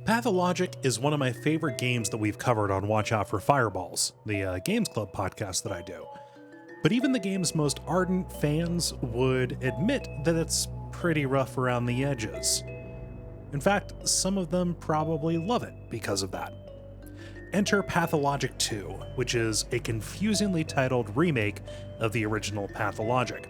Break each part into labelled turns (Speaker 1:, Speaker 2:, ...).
Speaker 1: Pathologic is one of my favorite games that we've covered on Watch Out for Fireballs, the Games Club podcast that I do. But even the game's most ardent fans would admit that it's pretty rough around the edges. In fact, some of them probably love it because of that. Enter Pathologic 2, which is a confusingly titled remake of the original Pathologic.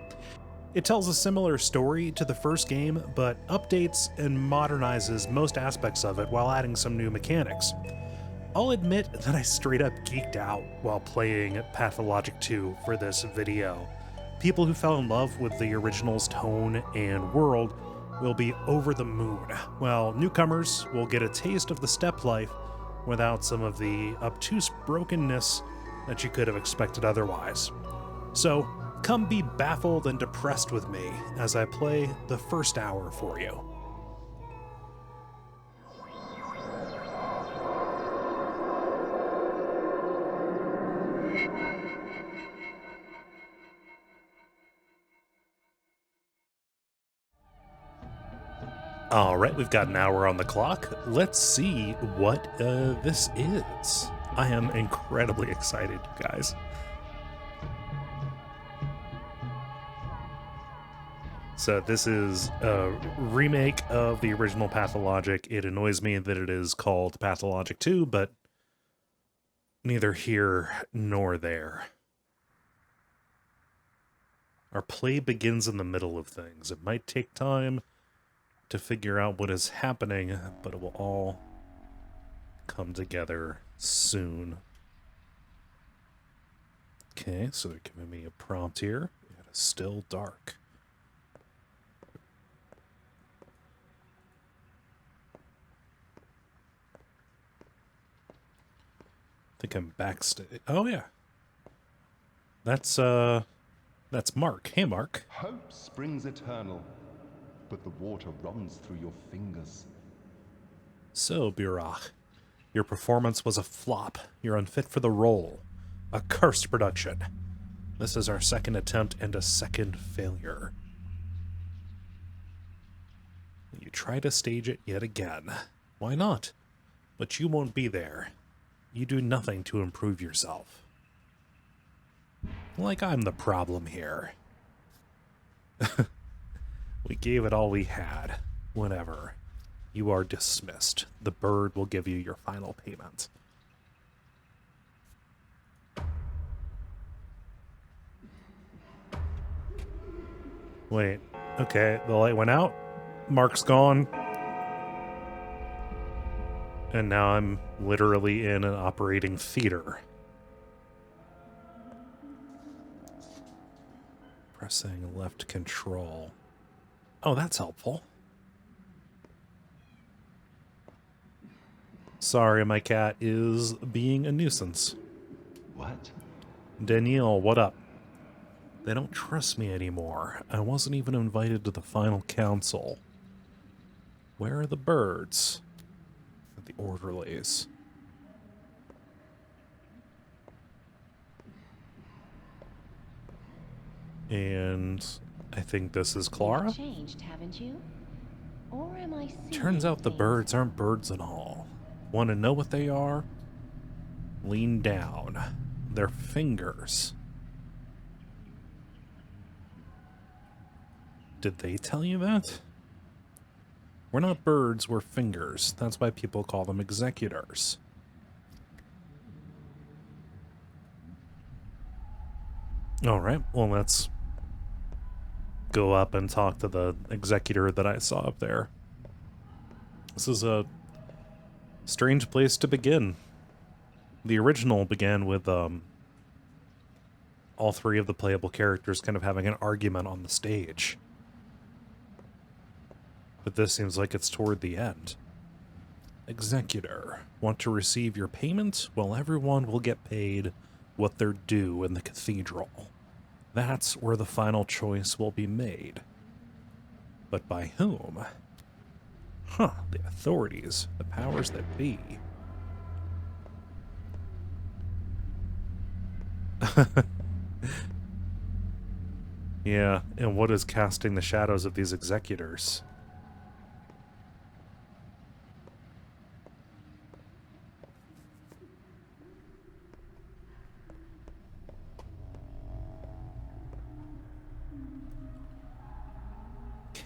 Speaker 1: It tells a similar story to the first game, but updates and modernizes most aspects of it while adding some new mechanics. I'll admit that I straight up geeked out while playing Pathologic 2 for this video. People who fell in love with the original's tone and world will be over the moon, while newcomers will get a taste of the step life without some of the obtuse brokenness that you could have expected otherwise. So, come be baffled and depressed with me as I play the first hour for you. Alright, we've got an hour on the clock. Let's see what this is. I am incredibly excited, you guys. So this is a remake of the original Pathologic. It annoys me that it is called Pathologic 2, but neither here nor there. Our play begins in the middle of things. It might take time to figure out what is happening, but it will all come together soon. Okay, so they're giving me a prompt here. It is still dark. I think I'm backstage. Oh yeah. That's Mark. Hey Mark.
Speaker 2: Hope springs eternal, but the water runs through your fingers.
Speaker 1: So, Burach, your performance was a flop. You're unfit for the role. A cursed production. This is our second attempt and a second failure. You try to stage it yet again. Why not? But you won't be there. You do nothing to improve yourself. Like I'm the problem here. We gave it all we had. Whatever. You are dismissed. The bird will give you your final payment. Wait. Okay, the light went out. Mark's gone. And now I'm literally in an operating theater. Pressing left control. Oh, that's helpful. Sorry, my cat is being a nuisance.
Speaker 2: What?
Speaker 1: Danielle, what up? They don't trust me anymore. I wasn't even invited to the final council. Where are the birds? The orderlies. And I think this is Clara.
Speaker 3: You've changed, haven't you? Or am I seeing
Speaker 1: Turns out the
Speaker 3: things?
Speaker 1: birds aren't birds at all. Want to know what they are? Lean down. They're fingers. Did they tell you that? We're not birds, we're fingers. That's why people call them executors. Alright, well let's go up and talk to the executor that I saw up there. This is a strange place to begin. The original began with all three of the playable characters kind of having an argument on the stage. But this seems like it's toward the end. Executor, want to receive your payment? Well, everyone will get paid what they're due in the cathedral. That's where the final choice will be made. But by whom? Huh, the authorities, the powers that be. Yeah, and what is casting the shadows of these executors?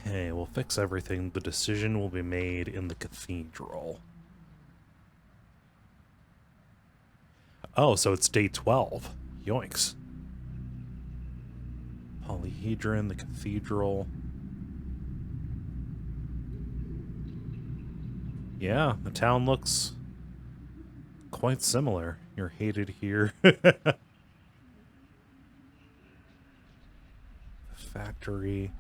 Speaker 1: Okay, we'll fix everything. The decision will be made in the cathedral. Oh, so it's day 12. Yoinks. Polyhedron, the cathedral. Yeah, the town looks quite similar. You're hated here. Factory.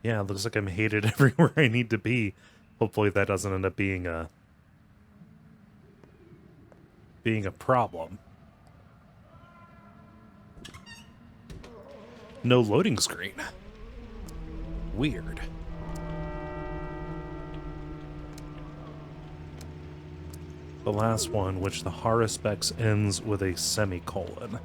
Speaker 1: Yeah, it looks like I'm hated everywhere I need to be. Hopefully that doesn't end up being a problem. No loading screen. Weird. The last one, which the Haruspex ends with a semicolon.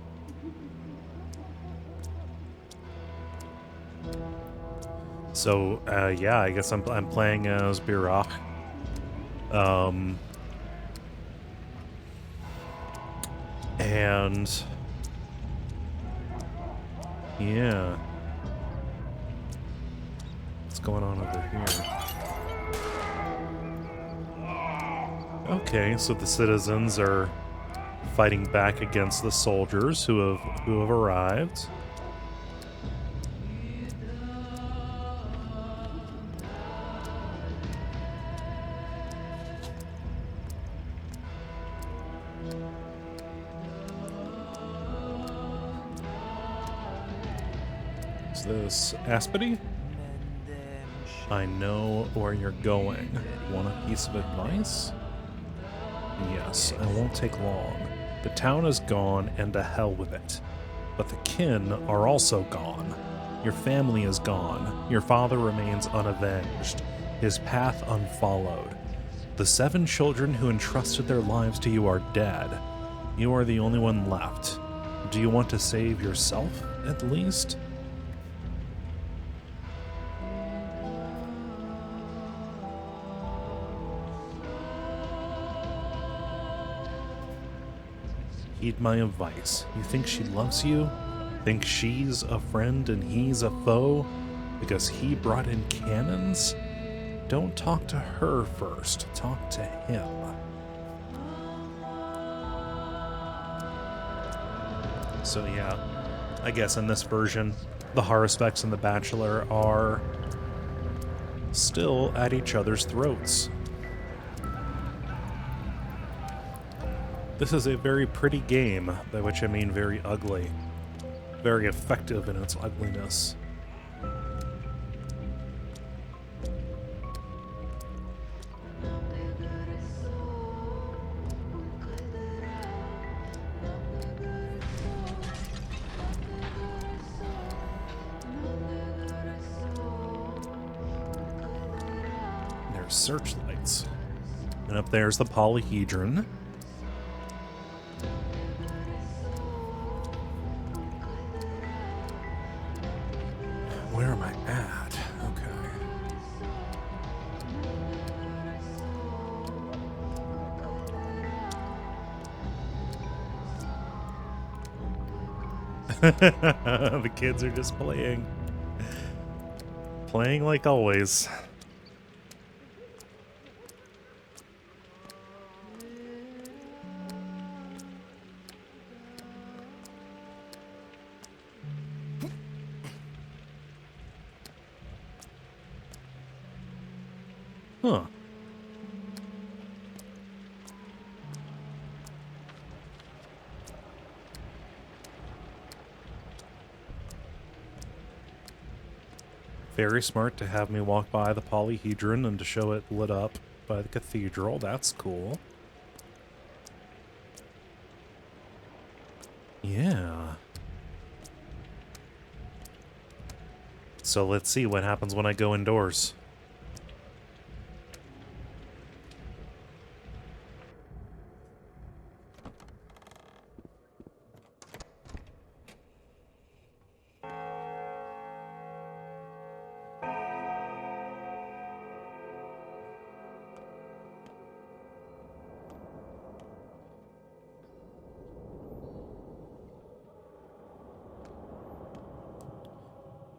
Speaker 1: So, yeah, I guess I'm playing as Birach. And yeah. What's going on over here? Okay, so the citizens are fighting back against the soldiers who have arrived. Is this Aspity? I know where you're going. Want a piece of advice? Yes, I won't take long. The town is gone, and to hell with it. But the kin are also gone. Your family is gone. Your father remains unavenged. His path unfollowed. The 7 children who entrusted their lives to you are dead. You are the only one left. Do you want to save yourself, at least? Heed my advice. You think she loves you? Think she's a friend and he's a foe? Because he brought in cannons? Don't talk to her first. Talk to him. So yeah, I guess in this version, the Haruspex and the Bachelor are still at each other's throats. This is a very pretty game, by which I mean very ugly. Very effective in its ugliness. There's searchlights. And up there's the polyhedron. Where am I at? Okay. The kids are just playing. Playing like always. Huh. Very smart to have me walk by the polyhedron and to show it lit up by the cathedral. That's cool. Yeah. So let's see what happens when I go indoors.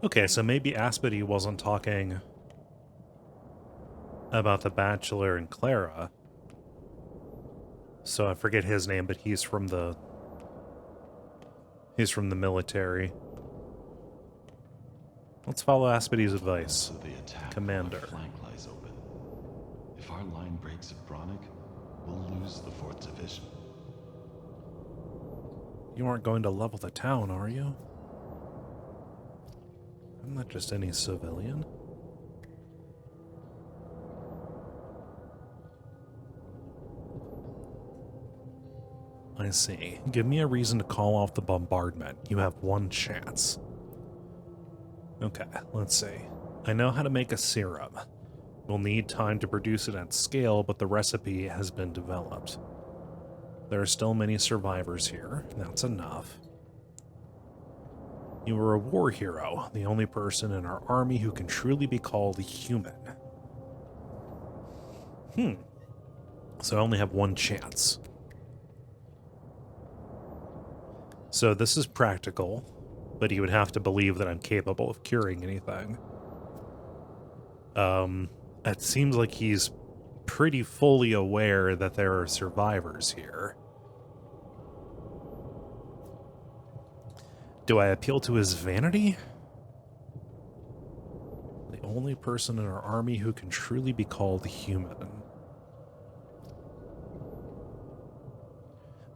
Speaker 1: Okay, so maybe Aspity wasn't talking about the Bachelor and Clara. So I forget his name, but he's from the military. Let's follow Aspity's advice.
Speaker 4: So they attack.
Speaker 1: Commander.
Speaker 4: Our flank lies open. If our line breaks at Bronick, we'll lose the 4th Division.
Speaker 1: You aren't going to level the town, are you? I'm not just any civilian. I see. Give me a reason to call off the bombardment. You have one chance. Okay, let's see. I know how to make a serum. We'll need time to produce it at scale, but the recipe has been developed. There are still many survivors here. That's enough. You are a war hero, the only person in our army who can truly be called a human. So I only have one chance. So this is practical, but he would have to believe that I'm capable of curing anything. It seems like he's pretty fully aware that there are survivors here. Do I appeal to his vanity? The only person in our army who can truly be called human.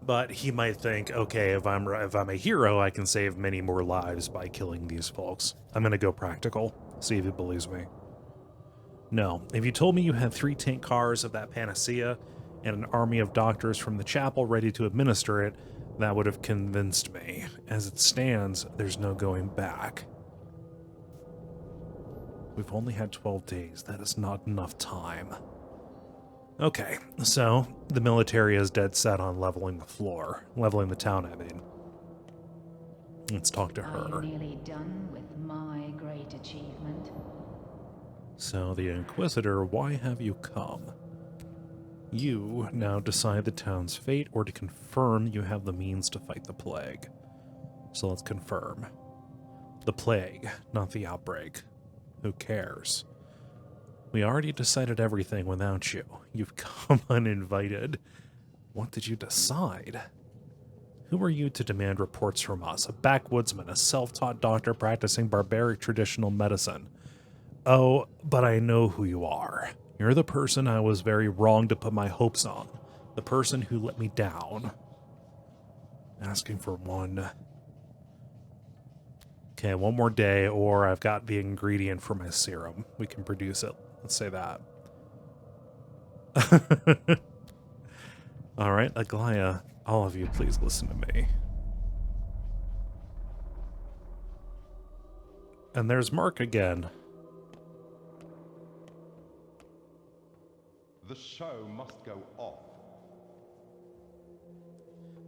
Speaker 1: But he might think, okay, if I'm a hero, I can save many more lives by killing these folks. I'm gonna go practical, see if he believes me. No, if you told me you had 3 tank cars of that panacea and an army of doctors from the chapel ready to administer it, that would have convinced me. As it stands, there's no going back. We've only had 12 days. That is not enough time. Okay, so the military is dead set on leveling the town, I mean. Let's talk to her.
Speaker 3: Are you nearly done with my great achievement?
Speaker 1: So, the Inquisitor, why have you come? You now decide the town's fate, or to confirm you have the means to fight the plague. So let's confirm. The plague, not the outbreak. Who cares? We already decided everything without you. You've come uninvited. What did you decide? Who are you to demand reports from us? A backwoodsman, a self-taught doctor practicing barbaric traditional medicine. Oh, but I know who you are. You're the person I was very wrong to put my hopes on. The person who let me down. Asking for one. Okay, one more day, or I've got the ingredient for my serum. We can produce it. Let's say that. All right, Aglaya, all of you, please listen to me. And there's Mark again.
Speaker 2: The show must go off.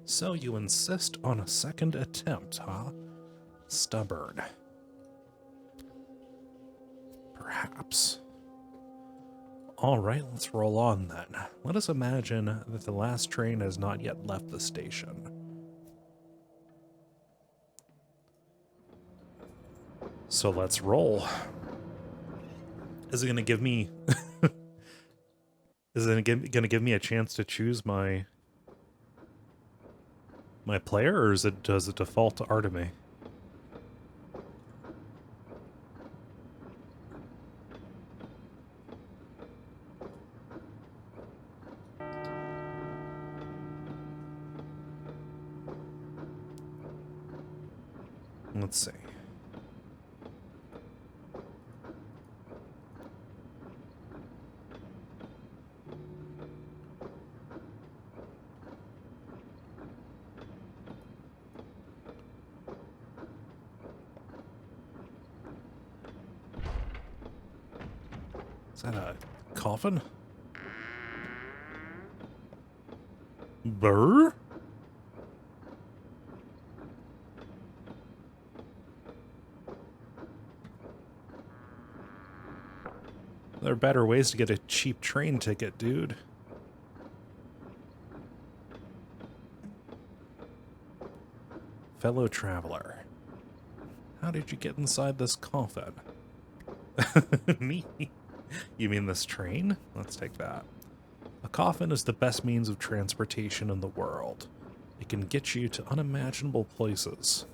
Speaker 1: So you insist on a second attempt, huh? Stubborn. Perhaps. All right, let's roll on then. Let us imagine that the last train has not yet left the station. So let's roll. Is it going to give me... Is it going to give me a chance to choose my player, or does it default to Artemy? Let's see. Is that a coffin? Brr? There are better ways to get a cheap train ticket, dude. Fellow traveler. How did you get inside this coffin? Me? You mean this train? Let's take that. A coffin is the best means of transportation in the world. It can get you to unimaginable places.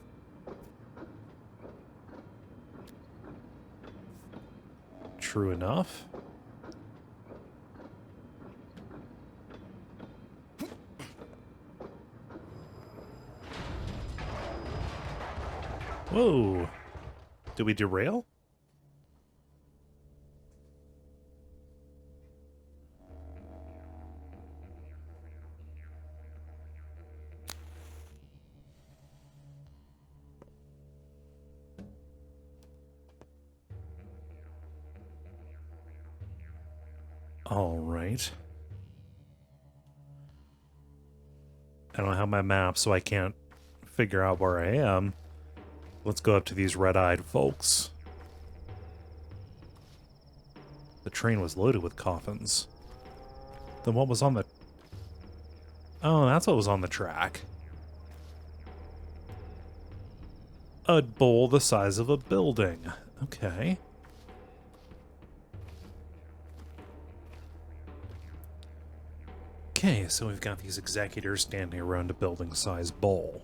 Speaker 1: True enough. Whoa. Did we derail? All right. I don't have my map, so I can't figure out where I am. Let's go up to these red-eyed folks. The train was loaded with coffins. Then what was on the... Oh, that's what was on the track. A bowl the size of a building. Okay. Okay, so we've got these executors standing around a building-sized bowl.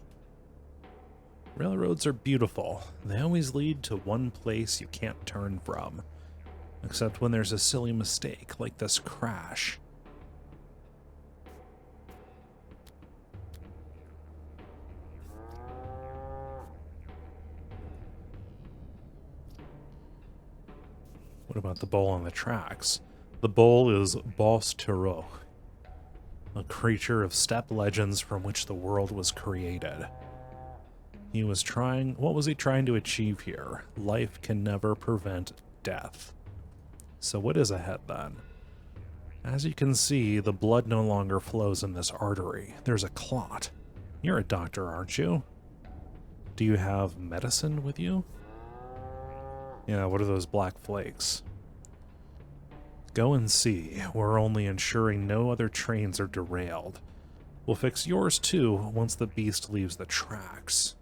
Speaker 1: Railroads are beautiful. They always lead to one place you can't turn from. Except when there's a silly mistake, like this crash. What about the bowl on the tracks? The bowl is Boss Turok, a creature of steppe legends from which the world was created. He was trying... What was he trying to achieve here? Life can never prevent death. So what is ahead then? As you can see, the blood no longer flows in this artery. There's a clot. You're a doctor, aren't you? Do you have medicine with you? Yeah, what are those black flakes? Go and see. We're only ensuring no other trains are derailed. We'll fix yours too once the beast leaves the tracks.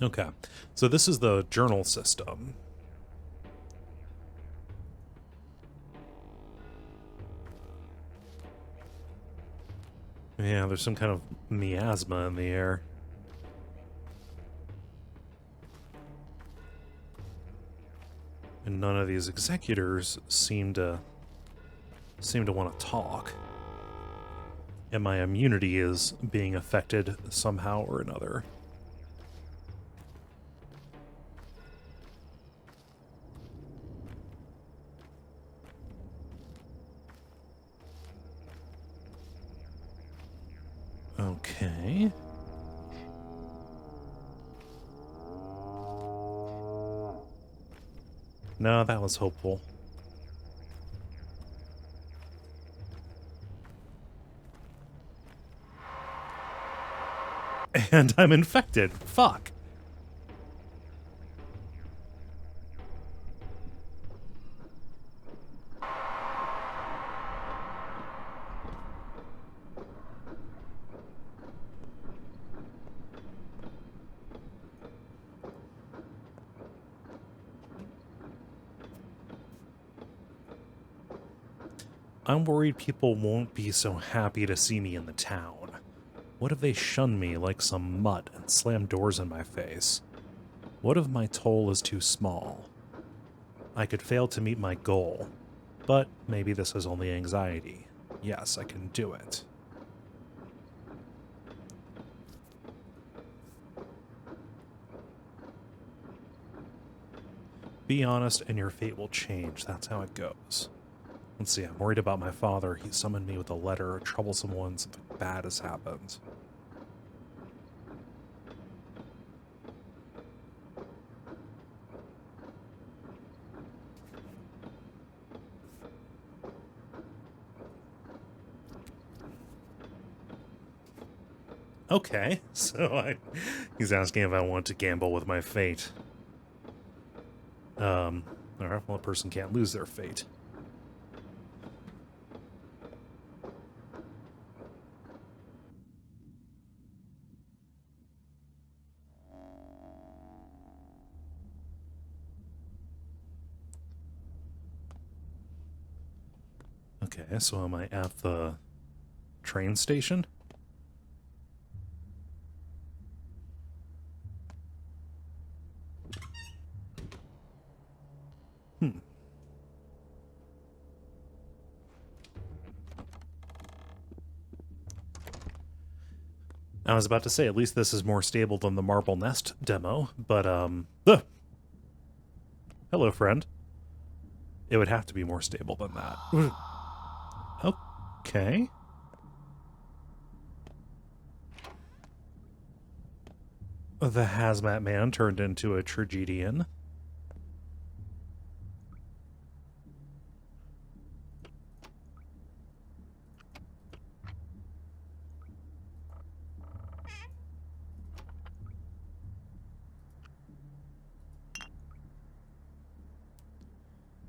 Speaker 1: Okay, so this is the journal system. Yeah, there's some kind of miasma in the air. And none of these executors seem to want to talk. And my immunity is being affected somehow or another. Okay. No, that was hopeful. And I'm infected. Fuck. I'm worried people won't be so happy to see me in the town. What if they shun me like some mutt and slam doors in my face? What if my toll is too small? I could fail to meet my goal, but maybe this is only anxiety. Yes, I can do it. Be honest and your fate will change. That's how it goes. Let's see, I'm worried about my father. He summoned me with a letter, a troublesome one, something bad has happened. Okay, so he's asking if I want to gamble with my fate. Alright, well, a person can't lose their fate. Okay, so am I at the train station? I was about to say, at least this is more stable than the Marble Nest demo, but, hello, friend. It would have to be more stable than that. Okay. The Hazmat Man turned into a tragedian.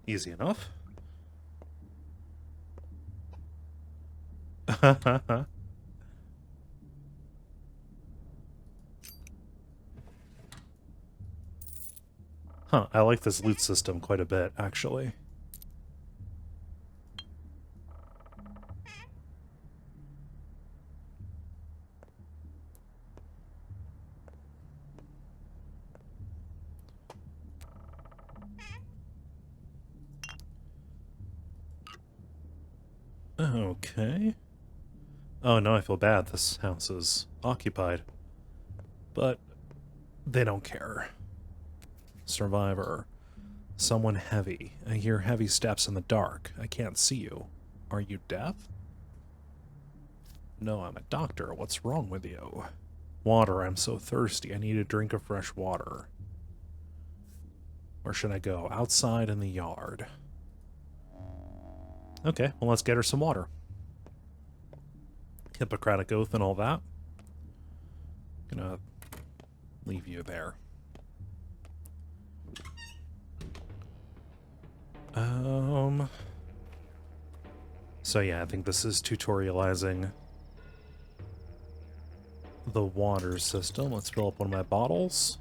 Speaker 1: Easy enough. Huh, I like this loot system quite a bit, actually. Okay. Oh, no, I feel bad. This house is occupied. But they don't care. Survivor. Someone heavy. I hear heavy steps in the dark. I can't see you. Are you deaf? No, I'm a doctor. What's wrong with you? Water. I'm so thirsty. I need a drink of fresh water. Where should I go? Outside in the yard. Okay, well, let's get her some water. Hippocratic oath and all that. Gonna leave you there. So yeah, I think this is tutorializing the water system. Let's fill up one of my bottles.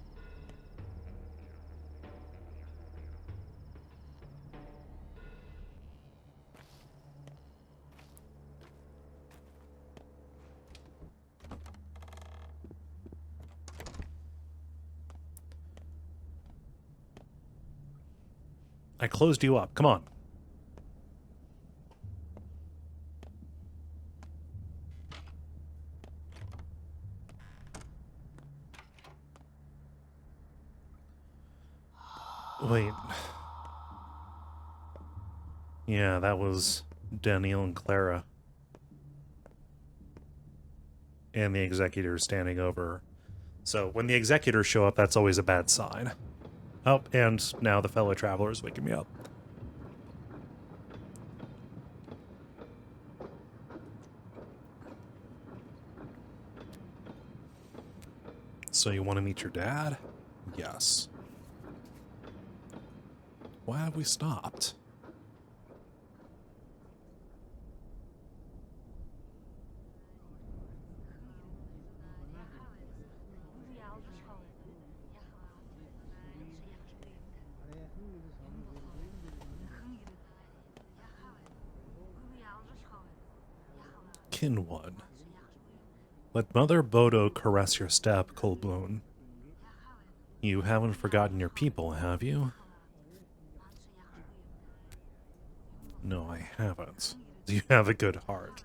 Speaker 1: I closed you up. Come on. Wait. Yeah, that was Daniel and Clara. And the executors standing over. So when the executors show up, that's always a bad sign. Oh, and now the fellow traveler is waking me up. So you want to meet your dad? Yes. Why have we stopped? Kinwood. Let Mother Bodo caress your step, Colboon. You haven't forgotten your people, have you? No, I haven't. You have a good heart.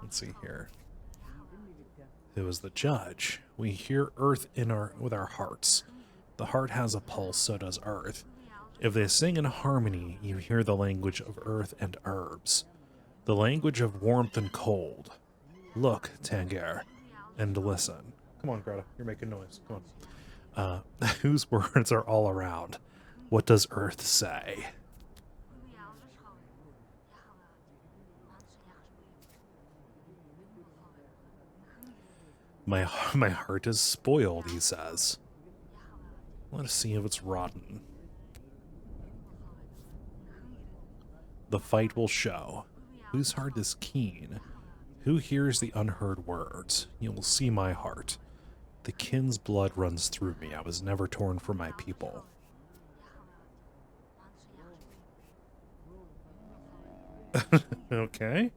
Speaker 1: Let's see here. Who is the judge? We hear earth with our hearts. The heart has a pulse, so does earth. If they sing in harmony, you hear the language of earth and herbs. The language of warmth and cold. Look, Tangier, and listen. Come on, Greta. You're making noise. Come on. Whose words are all around? What does earth say? My heart is spoiled, he says. Let us see if it's rotten. The fight will show. Whose heart is keen? Who hears the unheard words? You will see my heart. The kin's blood runs through me. I was never torn from my people. Okay.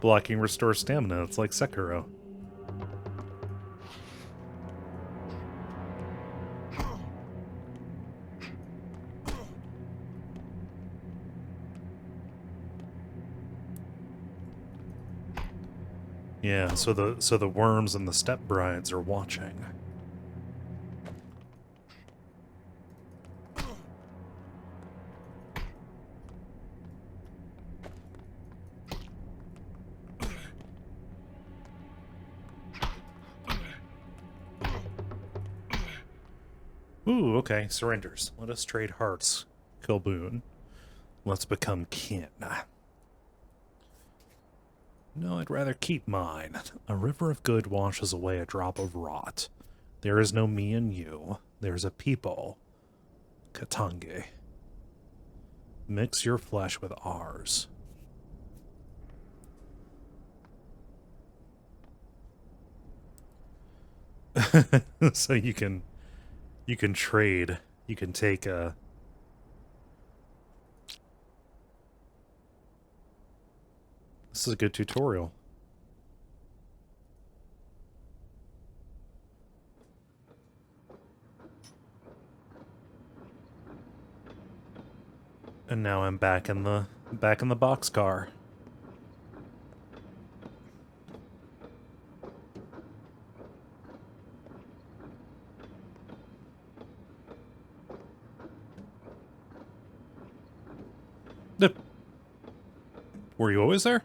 Speaker 1: Blocking restores stamina. It's like Sekiro. Yeah, so the worms and the step brides are watching. Ooh, okay, surrenders. Let us trade hearts, Kilboon. Let's become kin. No, I'd rather keep mine. A river of good washes away a drop of rot. There is no me and you. There's a people. Katange. Mix your flesh with ours. So you can trade. You can take a... This is a good tutorial. And now I'm back in the boxcar. Were you always there?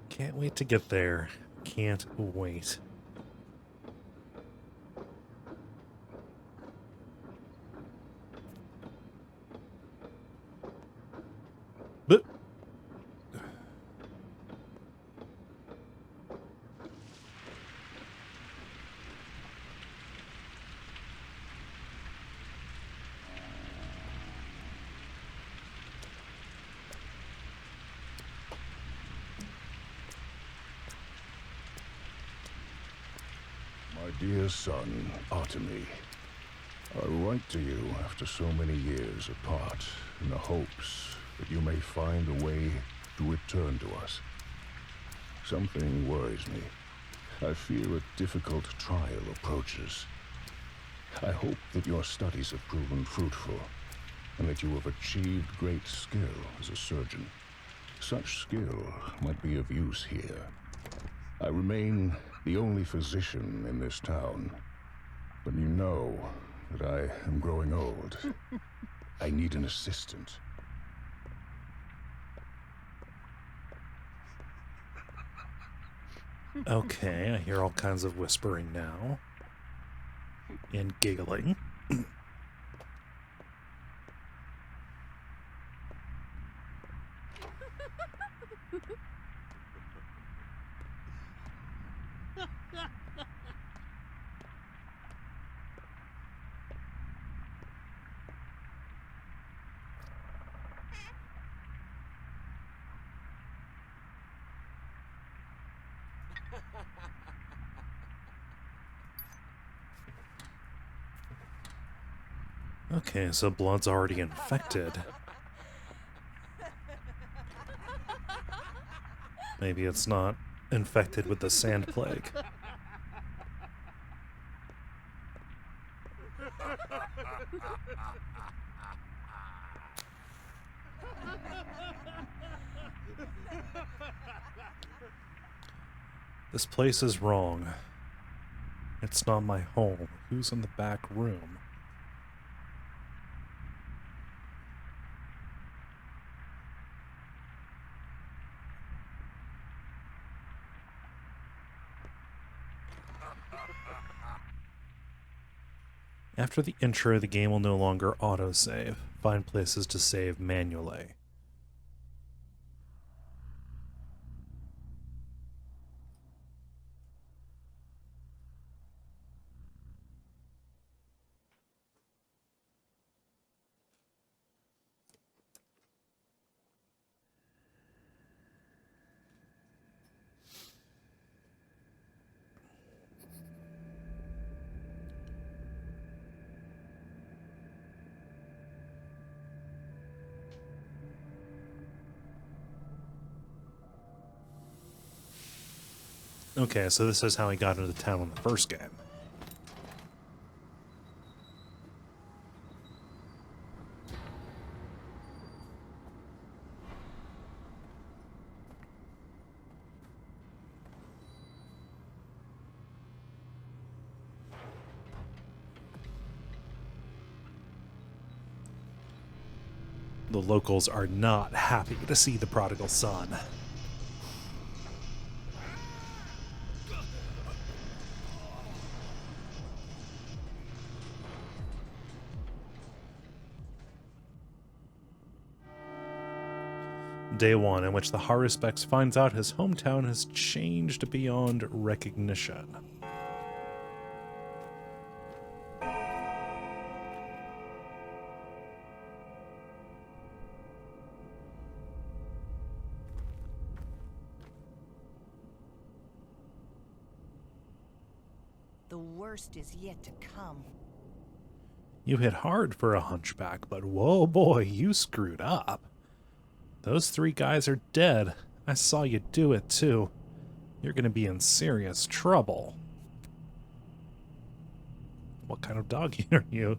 Speaker 1: Can't wait to get there. Can't wait. But
Speaker 5: My dear son, Artemy, I write to you after so many years apart in the hopes that you may find a way to return to us. Something worries me. I fear a difficult trial approaches. I hope that your studies have proven fruitful and that you have achieved great skill as a surgeon. Such skill might be of use here. I remain the only physician in this town, but you know that I am growing old. I need an assistant.
Speaker 1: okay, I hear all kinds of whispering now. And giggling. Okay, so blood's already infected. Maybe it's not infected with the sand plague. This place is wrong. It's not my home. Who's in the back room? After the intro, the game will no longer autosave. Find places to save manually. Okay, so this is how he got into town in the first game. The locals are not happy to see the prodigal son. Day 1, in which the Haruspex finds out his hometown has changed beyond recognition.
Speaker 6: The worst is yet to come.
Speaker 1: You hit hard for a hunchback, but whoa boy, you screwed up. Those 3 guys are dead. I saw you do it too. You're gonna be in serious trouble. What kind of dog are you?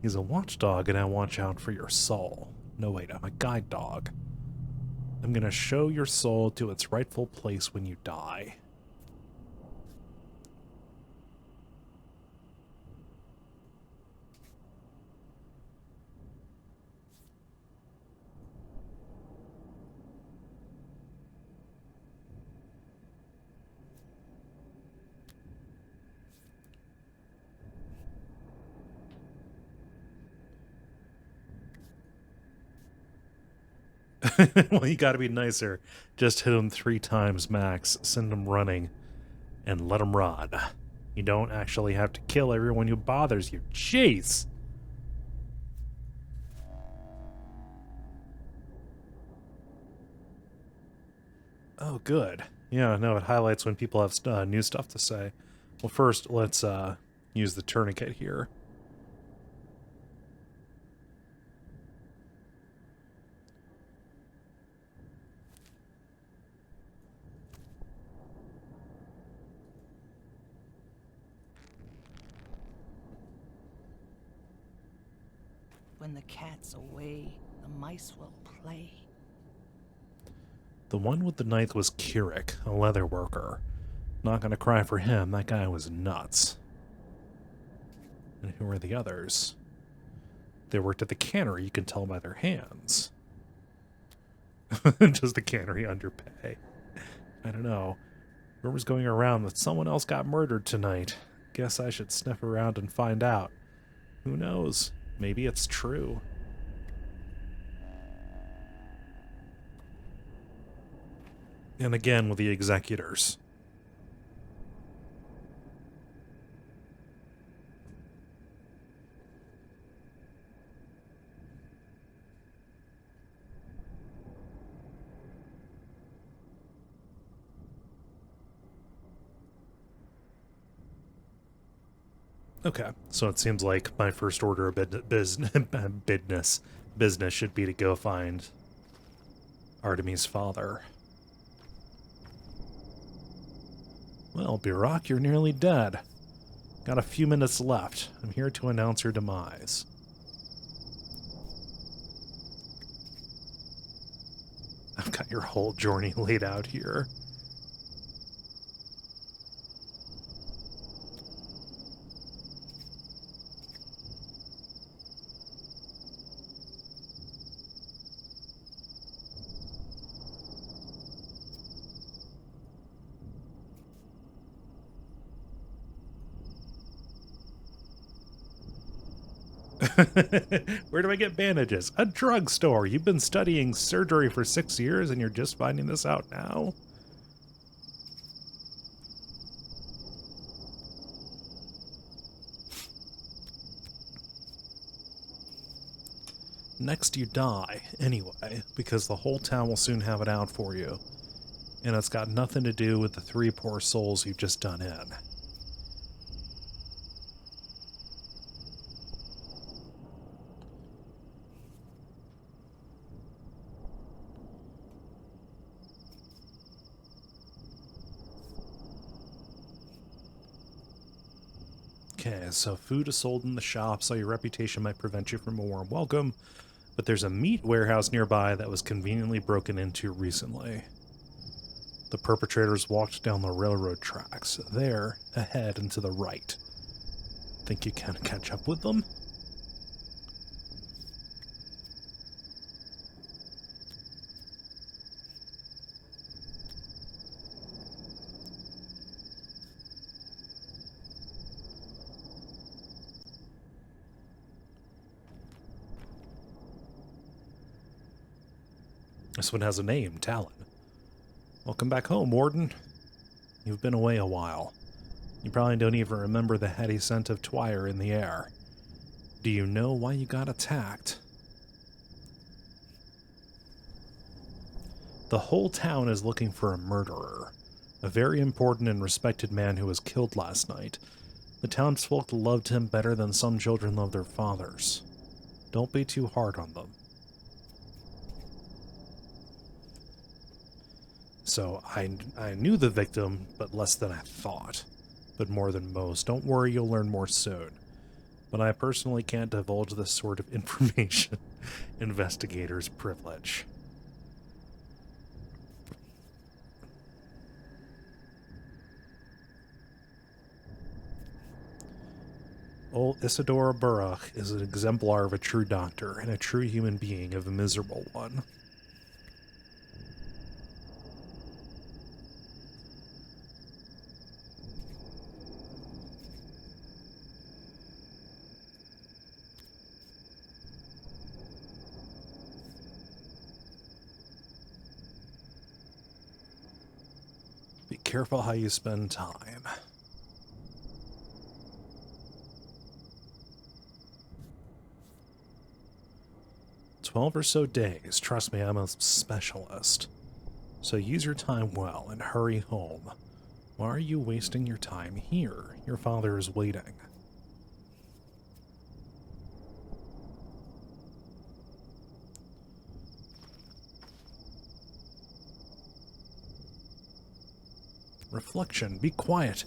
Speaker 1: He's a watchdog and I watch out for your soul. No wait, I'm a guide dog. I'm gonna show your soul to its rightful place when you die. Well, you gotta be nicer. Just hit him 3 times max, send him running, and let him run. You don't actually have to kill everyone who bothers you. Jeez! Oh, good. Yeah, no, it highlights when people have new stuff to say. Well, first, let's use the tourniquet here.
Speaker 6: When the cat's away, the mice will play.
Speaker 1: The one with the knife was Kirik, a leather worker. Not gonna cry for him, that guy was nuts. And who are the others? They worked at the cannery, you can tell by their hands. Does the cannery underpay? I don't know. Rumors going around that someone else got murdered tonight. Guess I should sniff around and find out. Who knows? Maybe it's true. And again with the executors. Okay, so it seems like my first order of business should be to go find Artemis' father. Well, Burak, you're nearly dead. Got a few minutes left. I'm here to announce your demise. I've got your whole journey laid out here. Where do I get bandages? A drugstore. You've been studying surgery for 6 years and you're just finding this out now? Next you die, anyway, because the whole town will soon have it out for you. And it's got nothing to do with the 3 poor souls you've just done in. Okay, so food is sold in the shop, so your reputation might prevent you from a warm welcome, but there's a meat warehouse nearby that was conveniently broken into recently. The perpetrators walked down the railroad tracks, there, ahead and to the right. Think you can catch up with them? This one has a name, Talon. Welcome back home, Warden. You've been away a while. You probably don't even remember the heady scent of twire in the air. Do you know why you got attacked? The whole town is looking for a murderer. A very important and respected man who was killed last night. The townsfolk loved him better than some children love their fathers. Don't be too hard on them. So I knew the victim, but less than I thought. But more than most. Don't worry, you'll learn more soon. But I personally can't divulge this sort of information. Investigator's privilege. Old Isadora Burach is an exemplar of a true doctor and a true human being of a miserable one. Be careful how you spend time. "12 or so days. Trust me, I'm a specialist. So use your time well and hurry home. Why are you wasting your time here? Your father is waiting." Reflection. Be quiet.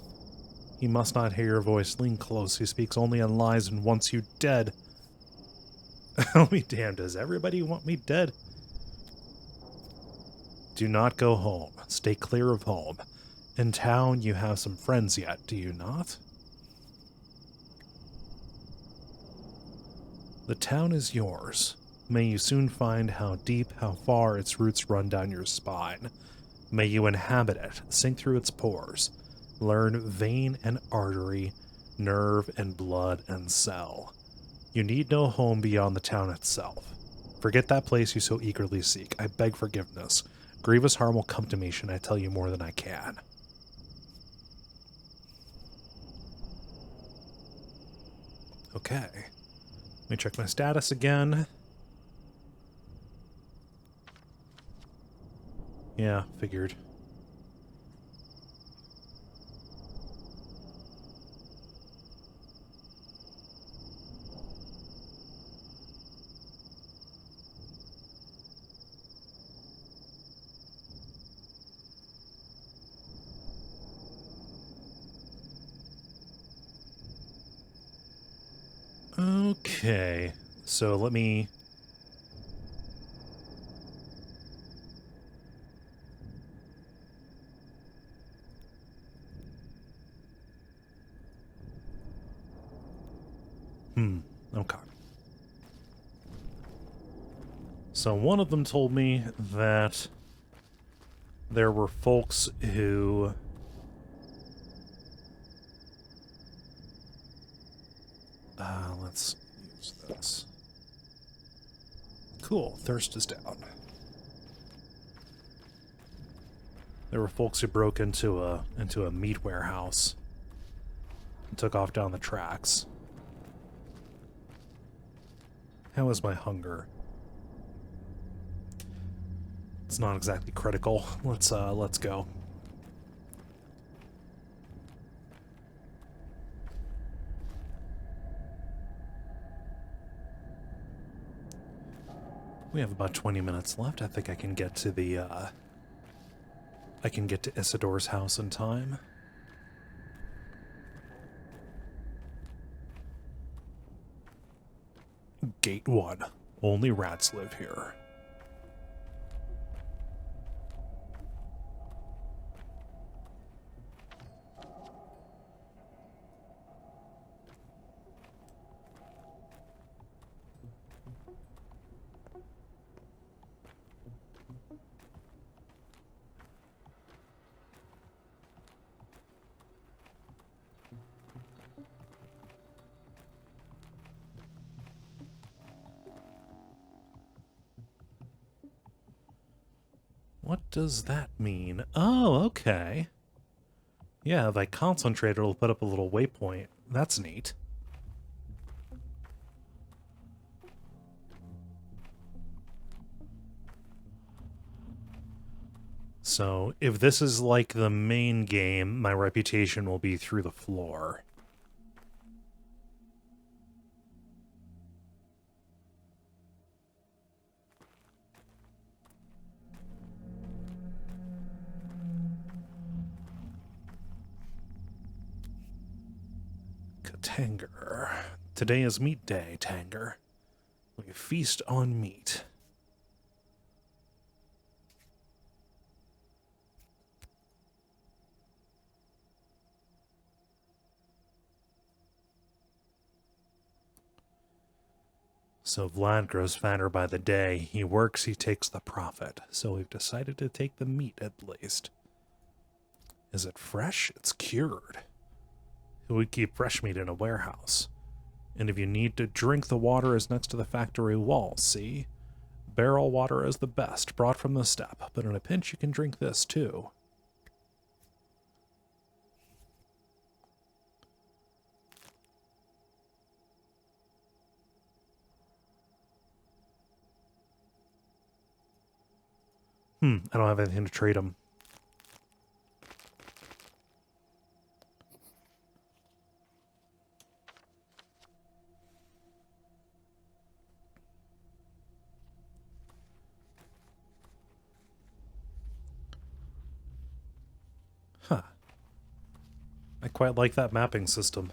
Speaker 1: He must not hear your voice. Lean close. He speaks only on lies and wants you dead. I'll be damned. Does everybody want me dead? Do not go home. Stay clear of home. In town, you have some friends yet, do you not? The town is yours. May you soon find how deep, how far its roots run down your spine. May you inhabit it, sink through its pores, learn vein and artery, nerve and blood and cell. You need no home beyond the town itself. Forget that place you so eagerly seek. I beg forgiveness. Grievous harm will come to me should I tell you more than I can. Okay. Let me check my status again. Yeah, figured. Okay, so let me... Okay. So one of them told me that there were folks who... let's What's this? Cool, thirst is down. There were folks who broke into a meat warehouse and took off down the tracks. How is my hunger? It's not exactly critical. Let's go. We have about 20 minutes left. I think I can get to the I can get to Isidore's house in time. Gate 1. Only rats live here. What does that mean? Oh, okay. Yeah, if I concentrate, it'll put up a little waypoint. That's neat. So, if this is like the main game, my reputation will be through the floor. Tanger. Today is meat day, Tanger. We feast on meat. So Vlad grows fatter by the day. He works, he takes the profit. So we've decided to take the meat at least. Is it fresh? It's cured. Who would keep fresh meat in a warehouse? And if you need to drink, the water is next to the factory wall, see? Barrel water is the best, brought from the steppe, but in a pinch you can drink this too. I don't have anything to trade him. Huh. I quite like that mapping system.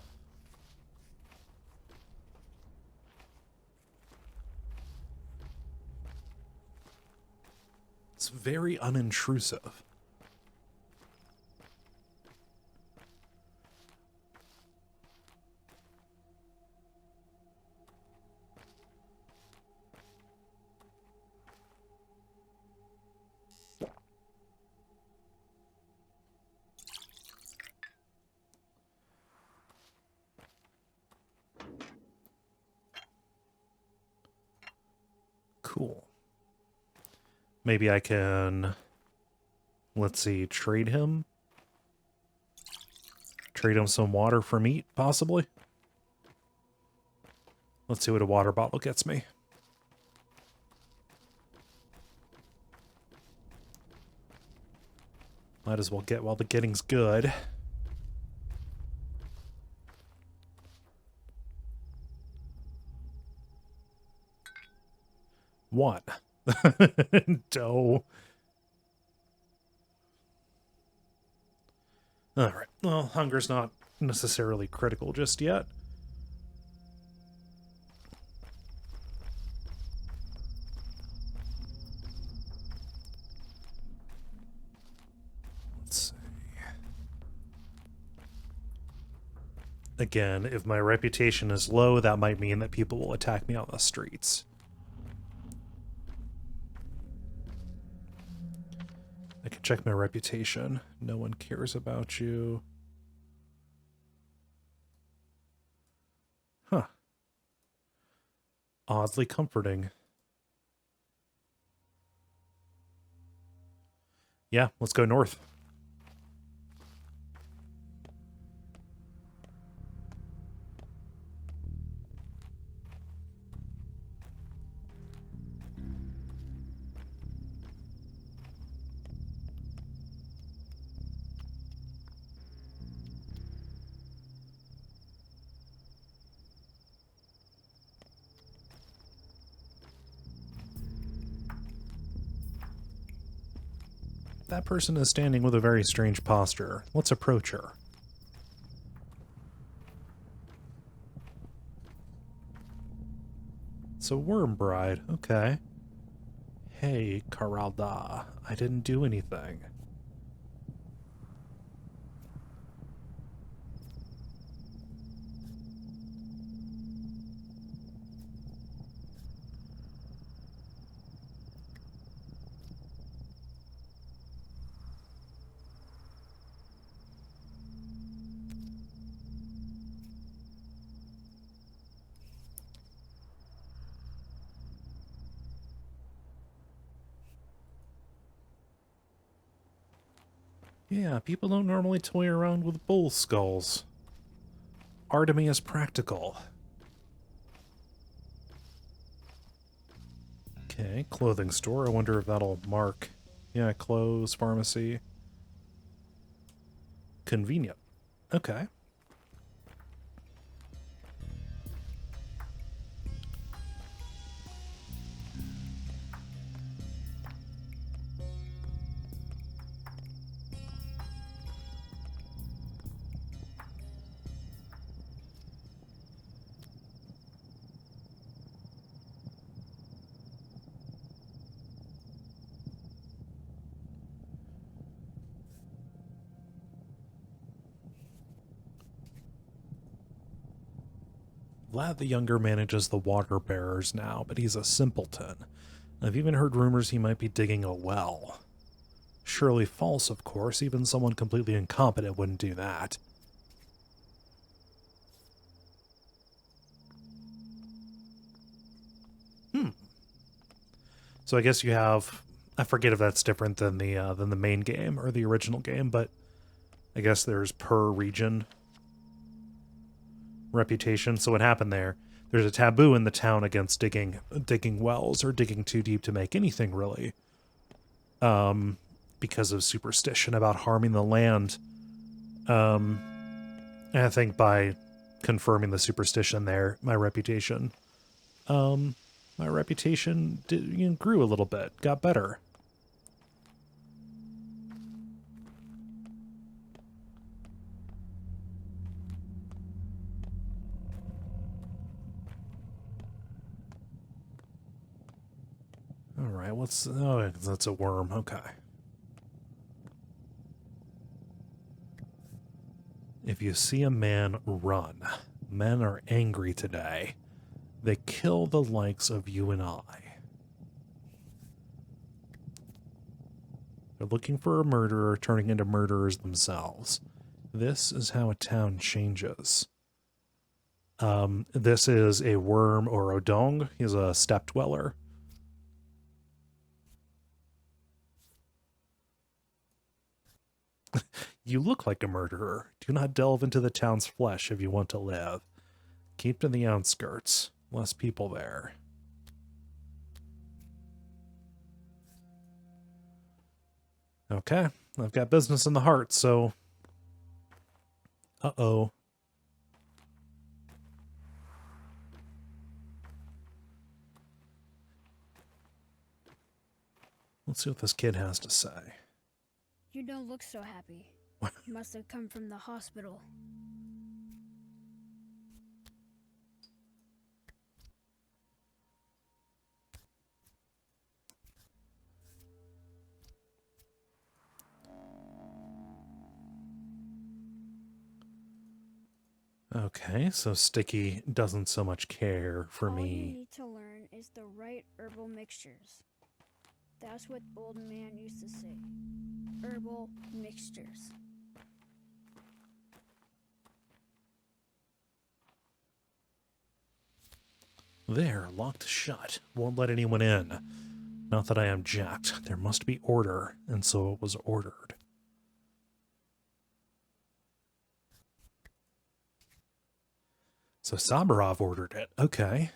Speaker 1: It's very unintrusive. Cool. Maybe I can, let's see, trade him? Trade him some water for meat, possibly? Let's see what a water bottle gets me. Might as well get while the getting's good. One. Dough. Alright, well, hunger's not necessarily critical just yet. Let's see. Again, if my reputation is low, that might mean that people will attack me on the streets. I can check my reputation. No one cares about you. Huh. oddly comforting. Yeah, let's go north. That person is standing with a very strange posture. Let's approach her. It's a worm bride. Okay. Hey, Caralda. I didn't do anything. Yeah, people don't normally toy around with bull skulls. Artemy is practical. Okay, clothing store. I wonder if that'll mark. Yeah, clothes, pharmacy. Convenient. Okay. Vlad the Younger manages the water bearers now, but he's a simpleton. I've even heard rumors he might be digging a well. Surely false, of course. Even someone completely incompetent wouldn't do that. So I guess you have... I forget if that's different than the main game or the original game, but I guess there's per region reputation. So what happened there? There's a taboo in the town against digging wells or digging too deep to make anything, really. Because of superstition about harming the land. And I think by confirming the superstition there, my reputation grew a little bit, got better. All right, oh, that's a worm. Okay. If you see a man, run. Men are angry today. They kill the likes of you and I. They're looking for a murderer, turning into murderers themselves. This is how a town changes. This is a worm or odong. He's a steppe dweller. You look like a murderer. Do not delve into the town's flesh if you want to live. Keep to the outskirts. Less people there. Okay, I've got business in the heart, so... Uh-oh. Let's see what this kid has to say.
Speaker 7: You don't look so happy. You must have come from the hospital.
Speaker 1: Okay, so Sticky doesn't so much care for
Speaker 7: All
Speaker 1: me.
Speaker 7: you need to learn is the right herbal mixtures. That's what old man used to say. Herbal mixtures.
Speaker 1: There, locked shut. Won't let anyone in. Not that I object. There must be order, and so it was ordered. So Saburov ordered it. Okay.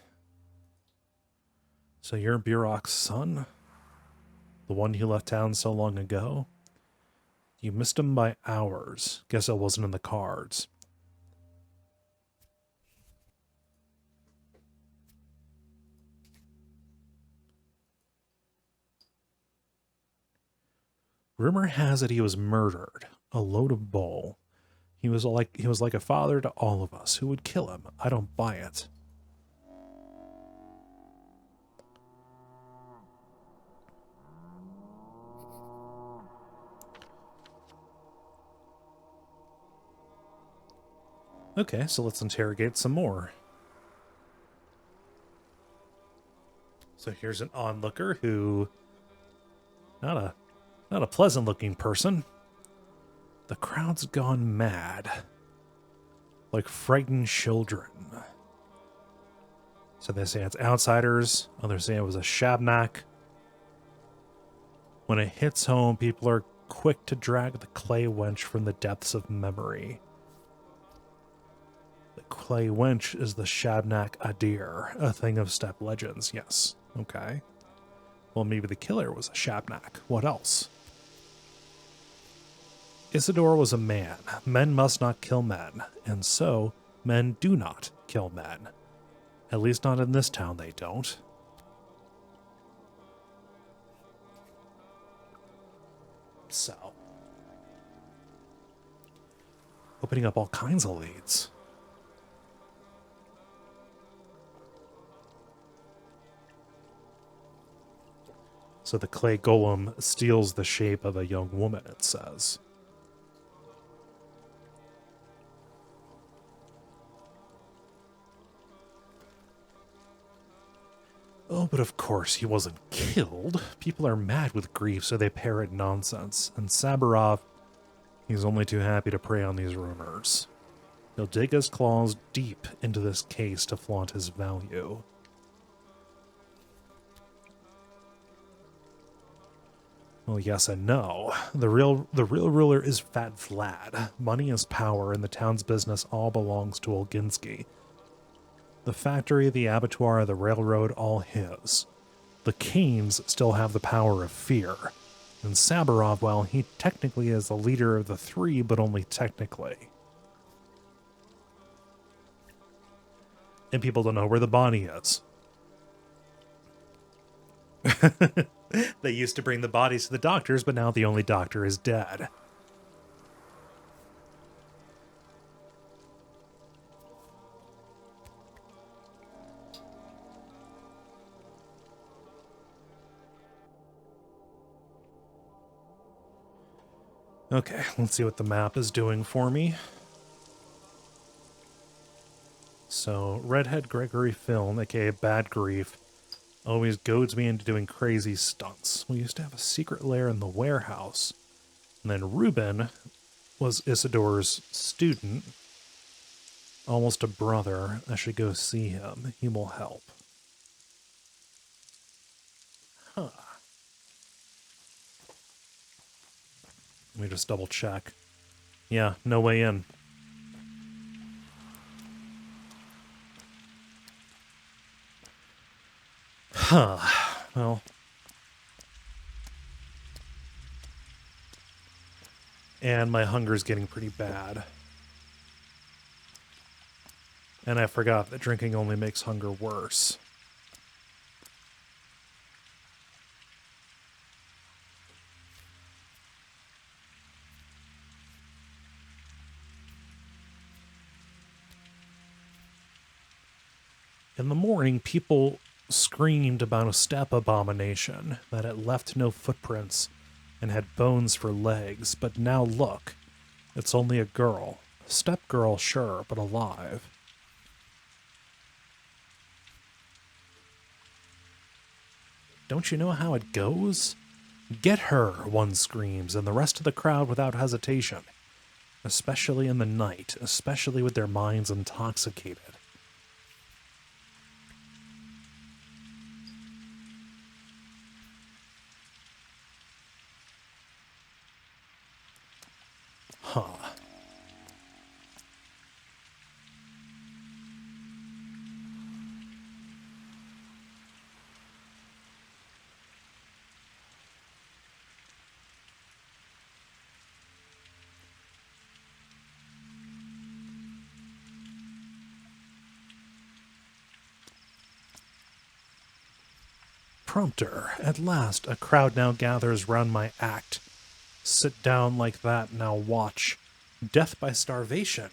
Speaker 1: So you're Burok's son? The one who left town so long ago? You missed him by hours. Guess it wasn't in the cards. Rumor has it he was murdered. A load of bull. He was like a father to all of us. Who would kill him? I don't buy it. Okay, so let's interrogate some more. So here's an onlooker who... Not a pleasant-looking person. The crowd's gone mad. Like frightened children. So they say it's outsiders. Others say it was a shabnak. When it hits home, people are quick to drag the clay wench from the depths of memory. The clay wench is the Shabnak Adir, a thing of steppe legends, yes. Okay. Well, maybe the killer was a Shabnak. What else? Isidore was a man. Men must not kill men, and so men do not kill men. At least not in this town they don't. So. Opening up all kinds of leads. So the clay golem steals the shape of a young woman, it says. Oh, but of course he wasn't killed. People are mad with grief, so they parrot nonsense. And Saburov, he's only too happy to prey on these rumors. He'll dig his claws deep into this case to flaunt his value. Well, yes and no. The real ruler is Fat Vlad. Money is power, and the town's business all belongs to Olginsky. The factory, the abattoir, the railroad, all his. The Canes still have the power of fear. And Saburov, well, he technically is the leader of the three, but only technically. And people don't know where the body is. They used to bring the bodies to the doctors, but now the only doctor is dead. Okay, let's see what the map is doing for me. So, Redhead Gregory Film, aka Bad Grief, always goads me into doing crazy stunts. We used to have a secret lair in the warehouse. And then Ruben was Isidore's student. Almost a brother. I should go see him. He will help. Huh. Let me just double check. Yeah, no way in. Huh. Well. And my hunger's getting pretty bad. And I forgot that drinking only makes hunger worse. In the morning, people screamed about a steppe abomination, that it left no footprints and had bones for legs, but now look, it's only a girl. A steppe girl, sure, but alive. Don't you know how it goes? Get her, one screams, and the rest of the crowd without hesitation. Especially in the night, especially with their minds intoxicated. prompter. At last, a crowd now gathers round my act. Sit down like that, now watch. Death by starvation.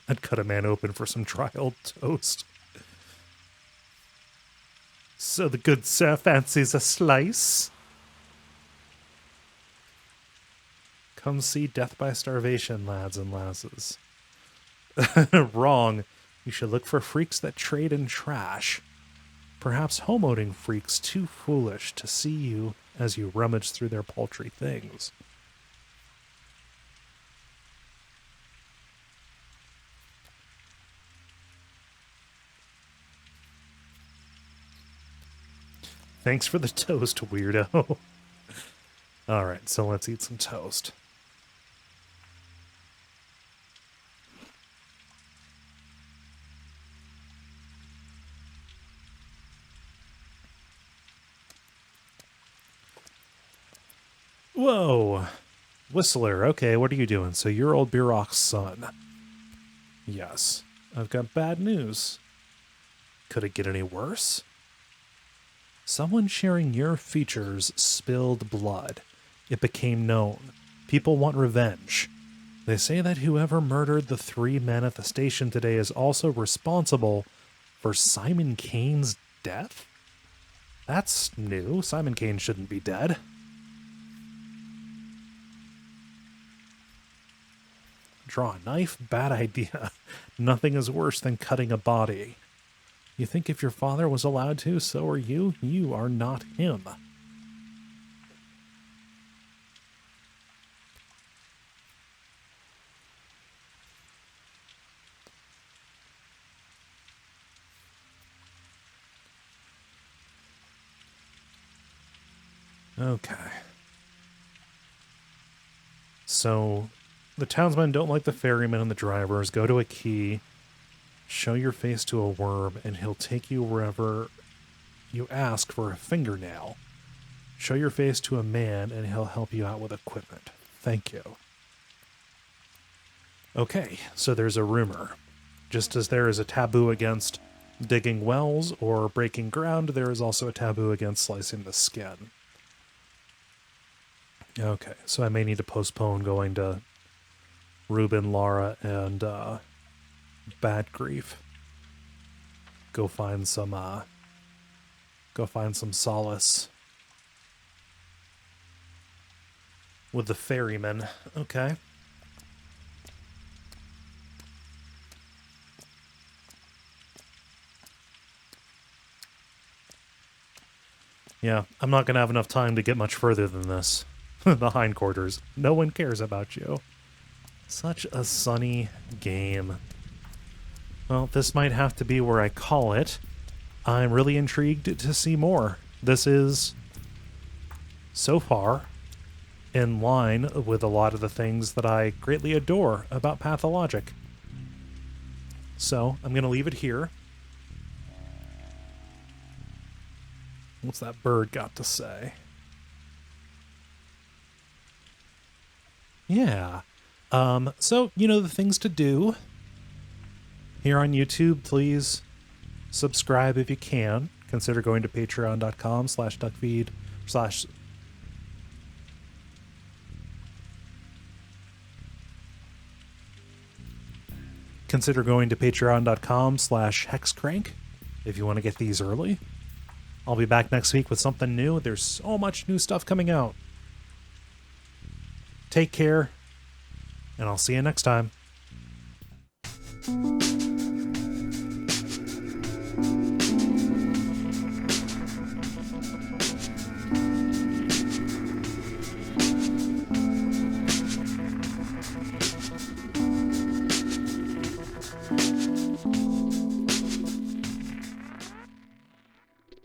Speaker 1: I'd cut a man open for some dry old toast. So the good sir fancies a slice? Come see Death by Starvation, lads and lasses. Wrong. You should look for freaks that trade in trash. Perhaps homeowning freaks too foolish to see you as you rummage through their paltry things. Thanks for the toast, weirdo. Alright, so let's eat some toast. Whoa! Whistler, okay, what are you doing? So you're old Birok's son. Yes. I've got bad news. Could it get any worse? Someone sharing your features spilled blood. It became known. People want revenge. They say that whoever murdered the 3 men at the station today is also responsible for Simon Kane's death? That's new. Simon Kane shouldn't be dead. Draw a knife? Bad idea. Nothing is worse than cutting a body. You think if your father was allowed to, so are you? You are not him. Okay. So, the townsmen don't like the ferryman and the drivers. Go to a key. Show your face to a worm, and he'll take you wherever you ask for a fingernail. Show your face to a man, and he'll help you out with equipment. Thank you. Okay, so there's a rumor. Just as there is a taboo against digging wells or breaking ground, there is also a taboo against slicing the skin. Okay, so I may need to postpone going to Ruben, Lara, and Bad Grief. Go find some solace with the ferryman. Okay. Yeah, I'm not going to have enough time to get much further than this. The hindquarters. No one cares about you. Such a sunny game. Well, this might have to be where I call it. I'm really intrigued to see more. This is, so far, in line with a lot of the things that I greatly adore about Pathologic. So, I'm going to leave it here. What's that bird got to say? Yeah. So, you know the things to do. Here on YouTube, please subscribe if you can. Consider going to patreon.com/duckfeed/ Consider going to patreon.com/hexcrank if you want to get these early. I'll be back next week with something new. There's so much new stuff coming out. Take care, and I'll see you next time.